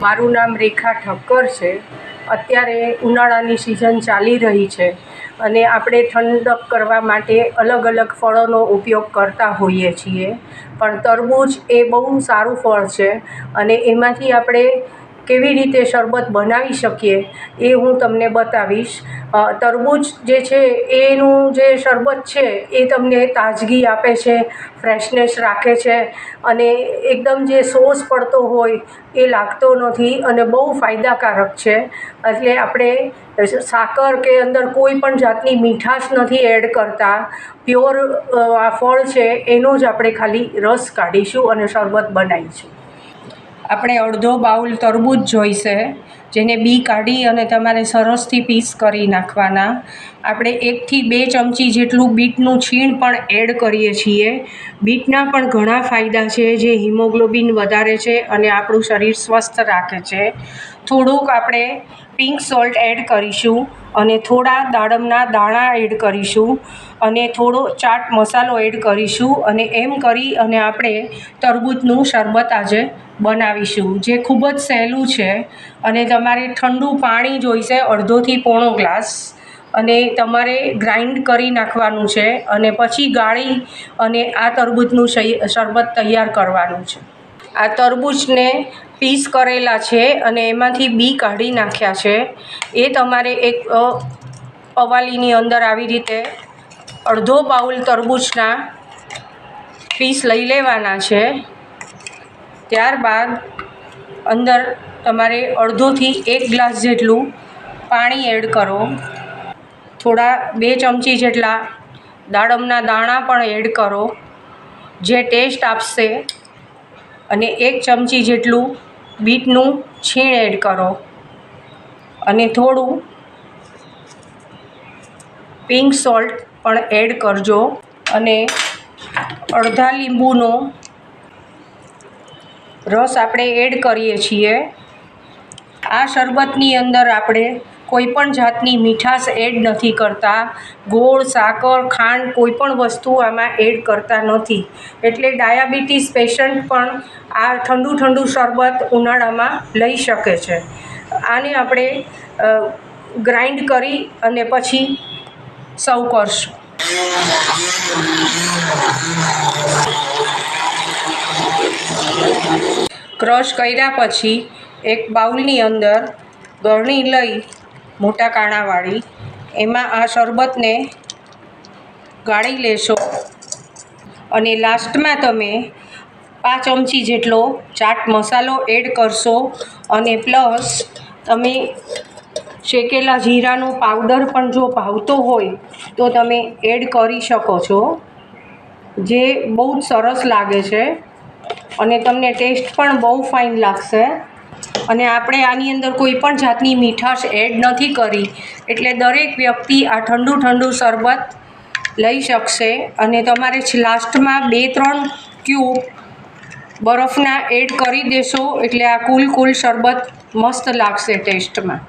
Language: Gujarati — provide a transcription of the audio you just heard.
મારું નામ રેખા ઠક્કર છે। અત્યારે ઉનાળાની સિઝન ચાલી રહી છે અને આપણે ઠંડક કરવા માટે અલગ અલગ ફળોનો ઉપયોગ કરતા હોઈએ છીએ, પણ તરબૂચ એ બહુ સારું ફળ છે અને એમાંથી આપણે કેવી રીતે શરબત બનાવી શકીએ એ હું તમને બતાવીશ। તરબૂચ જે છે એનું જે શરબત છે એ તમને તાજગી આપે છે, ફ્રેશનેસ રાખે છે અને એકદમ જે સોસ પડતો હોય એ લાગતો નથી અને બહુ ફાયદાકારક છે। એટલે આપણે સાકર કે અંદર કોઈ પણ જાતની મીઠાશ નથી એડ કરતા, પ્યોર આ ફળ છે એનો જ આપણે ખાલી રસ કાઢીશું અને શરબત બનાવીશું। આપણે અડધો બાઉલ તરબૂચ જોઈશે, જેને બી કાઢી અને તમારે સરસથી પીસ કરી નાખવાના। આપણે 1 થી 2 ચમચી જેટલું બીટનું છીણ પણ એડ કરીએ છીએ। બીટના પણ ઘણા ફાયદા છે, જે હિમોગ્લોબિન વધારે છે અને આપણું શરીર સ્વસ્થ રાખે છે। થોડુંક આપણે પિંક સોલ્ટ એડ કરીશું અને થોડા દાડમના દાણા એડ કરીશું અને થોડો ચાટ મસાલો એડ કરીશું અને એમ કરી અને આપણે તરબૂચનું શરબત આજે બનાવીશું, જે ખૂબ જ સહેલું છે। અને તમારે ઠંડુ પાણી જોઈશે, અડધોથી પોણો ગ્લાસ, અને તમારે ગ્રાઇન્ડ કરી નાખવાનું છે અને પછી ગાળી અને આ તરબૂચનું શરબત તૈયાર કરવાનું છે। આ તરબૂચને પીસ કરેલા છે અને એમાંથી બી કાઢી નાખ્યા છે। એ તમારે એક પવાલીની અંદર આવી રીતે અડધો બાઉલ તરબૂચના પીસ લઈ લેવાના છે। ત્યારબાદ અંદર તમારે અડધોથી 1 ગ્લાસ જેટલું પાણી એડ કરો, થોડા 2 ચમચી જેટલા દાડમના દાણા પણ એડ કરો, જે ટેસ્ટ આપશે, અને 1 ચમચી જેટલું બીટનું છીણ એડ કરો અને થોડું પિંક સોલ્ટ પણ એડ કરજો અને અડધા લીંબુનો રસ આપણે એડ કરીએ છીએ। આ શરબતની અંદર આપણે કોઈ પણ જાતની મીઠાશ એડ નથી કરતા, ગોળ, સાકર, ખાંડ કોઈ પણ વસ્તુ આમાં એડ કરતા નથી, એટલે ડાયાબિટીસ પેશન્ટ પણ આ ઠંડુ શરબત ઉનાળામાં લઈ શકે છે। આને આપણે ગ્રાઇન્ડ કરી અને પછી સર્વ કરશું। ક્રશ કર્યા પછી એક બાઉલની અંદર ગળણી લઈ, મોટા કાણાવાળી, એમાં આ શરબતને ગાળી લેશો અને લાસ્ટમાં તમે 5 ચમચી જેટલો ચાટ મસાલો એડ કરશો અને પ્લસ તમે શેકેલા જીરાનો પાવડર પણ જો ભાવતો હોય તો તમે એડ કરી શકો છો, જે બહુ જ સરસ લાગે છે અને તમને ટેસ્ટ પણ બહુ ફાઇન લાગશે। અને આપણે આની અંદર કોઈ પણ જાતની મીઠાશ એડ નથી કરી, એટલે દરેક વ્યક્તિ આ ઠંડુ શરબત લઈ શકશે। અને તમારે લાસ્ટમાં 2-3 ક્યુબ બરફના એડ કરી દેશો એટલે આ કુલ શરબત મસ્ત લાગશે ટેસ્ટમાં।